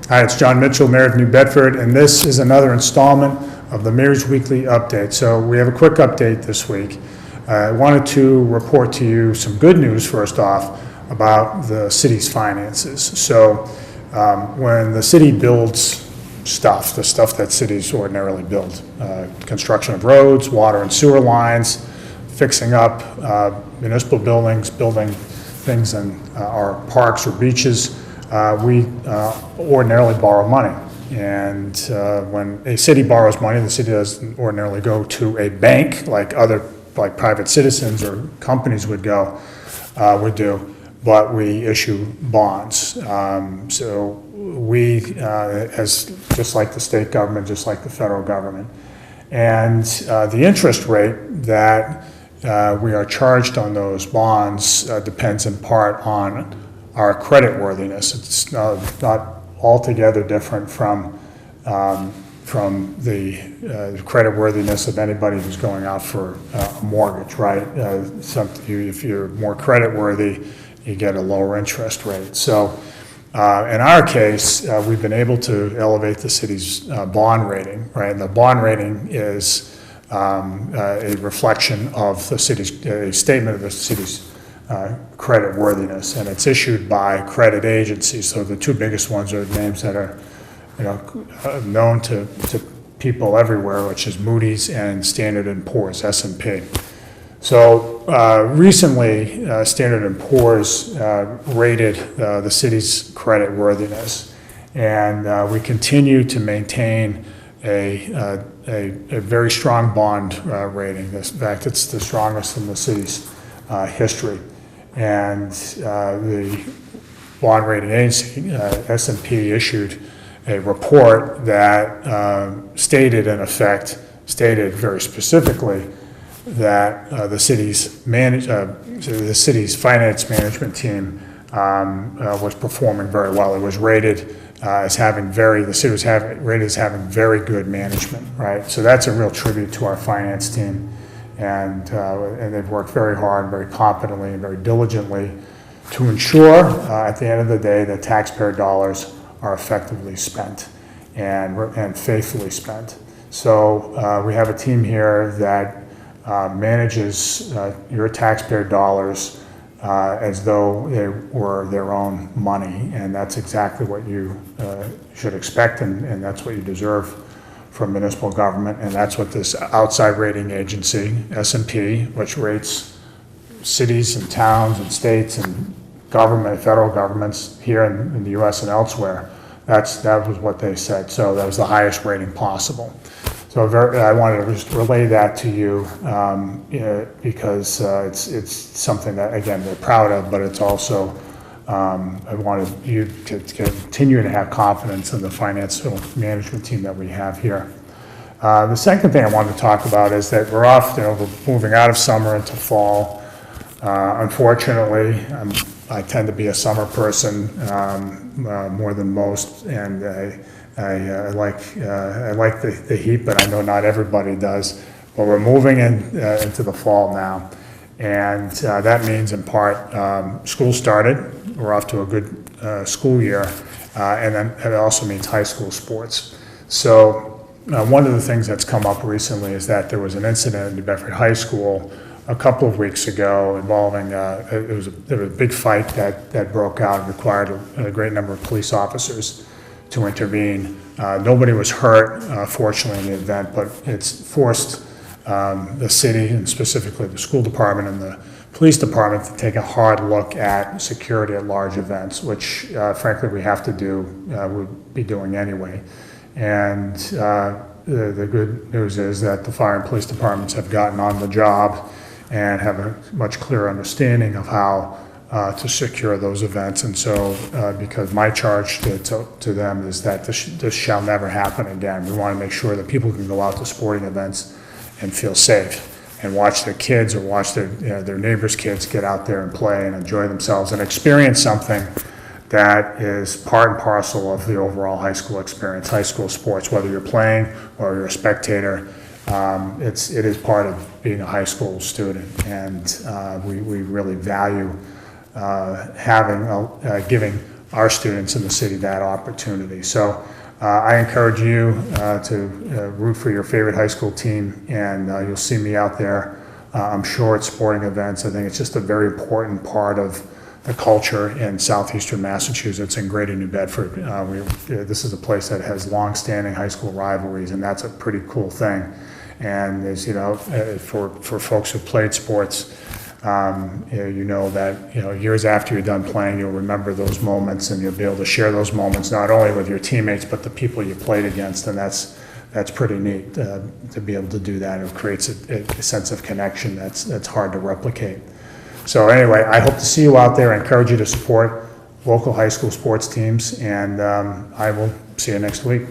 Hi, it's Jon Mitchell, Mayor of New Bedford, and this is another installment of the Mayor's Weekly Update. So we have a quick update this week. I wanted to report to you some good news first off about the city's finances. So when the city builds stuff, the stuff that cities ordinarily build, construction of roads, water and sewer lines, fixing up municipal buildings, building things in our parks or beaches, we ordinarily borrow money. And when a city borrows money, the city doesn't ordinarily go to a bank like private citizens or companies would do, but we issue bonds. So we, just like the state government, just like the federal government. And the interest rate that we are charged on those bonds depends in part on our credit worthiness. It's not altogether different from the credit worthiness of anybody who's going out for a mortgage, right? If you're more credit worthy, you get a lower interest rate. So in our case, we've been able to elevate the city's bond rating, right? And the bond rating is a reflection of the city's, a statement of the city's credit worthiness, and it's issued by credit agencies. So the two biggest ones are names that are, known to people everywhere, which is Moody's and Standard & Poor's, S&P. So recently, Standard & Poor's rated the city's credit worthiness, and we continue to maintain a very strong bond rating. In fact, it's the strongest in the city's history. And the bond rating agency, S&P, issued a report that stated very specifically that the city's finance management team was performing very well. It was rated as having rated as having very good management, right? So that's a real tribute to our finance team. And they've worked very hard, very competently, and very diligently to ensure at the end of the day that taxpayer dollars are effectively spent and faithfully spent. So we have a team here that manages your taxpayer dollars as though they were their own money, and that's exactly what you should expect, and that's what you deserve from municipal government. And that's what this outside rating agency, S&P, which rates cities and towns and states and federal governments here in the U.S. and elsewhere, that was what they said. So that was the highest rating possible. So I wanted to just relay that to you because it's something that, again, we're proud of, but it's also I wanted you to continue to have confidence in the financial management team that we have here. The second thing I wanted to talk about is that we're moving out of summer into fall. Unfortunately, I tend to be a summer person more than most, and I like the heat, but I know not everybody does. But we're moving into the fall now. And that means, in part, school started. We're off to a good school year, and then it also means high school sports. So one of the things that's come up recently is that there was an incident at New Bedford High School a couple of weeks ago involving, there was a big fight that broke out and required a great number of police officers to intervene. Nobody was hurt, fortunately, in the event, but it's forced the city, and specifically the school department and the police department, to take a hard look at security at large events, which frankly we have to do, would be doing anyway. And the good news is that the fire and police departments have gotten on the job and have a much clearer understanding of how to secure those events. And so because my charge to them is that this shall never happen again. We want to make sure that people can go out to sporting events and feel safe and watch their kids or watch their neighbors' kids get out there and play and enjoy themselves and experience something that is part and parcel of the overall high school experience, high school sports, whether you're playing or you're a spectator. It is part of being a high school student, and we really value giving our students in the city that opportunity. So I encourage you to root for your favorite high school team, and you'll see me out there, I'm sure, at sporting events. I think it's just a very important part of the culture in southeastern Massachusetts and greater New Bedford. This is a place that has long-standing high school rivalries, and that's a pretty cool thing. And as you know, for folks who played sports, you know that years after you're done playing, you'll remember those moments, and you'll be able to share those moments not only with your teammates but the people you played against, and that's pretty neat to be able to do that. It creates a sense of connection that's hard to replicate. So anyway, I hope to see you out there. I encourage you to support local high school sports teams, and I will see you next week.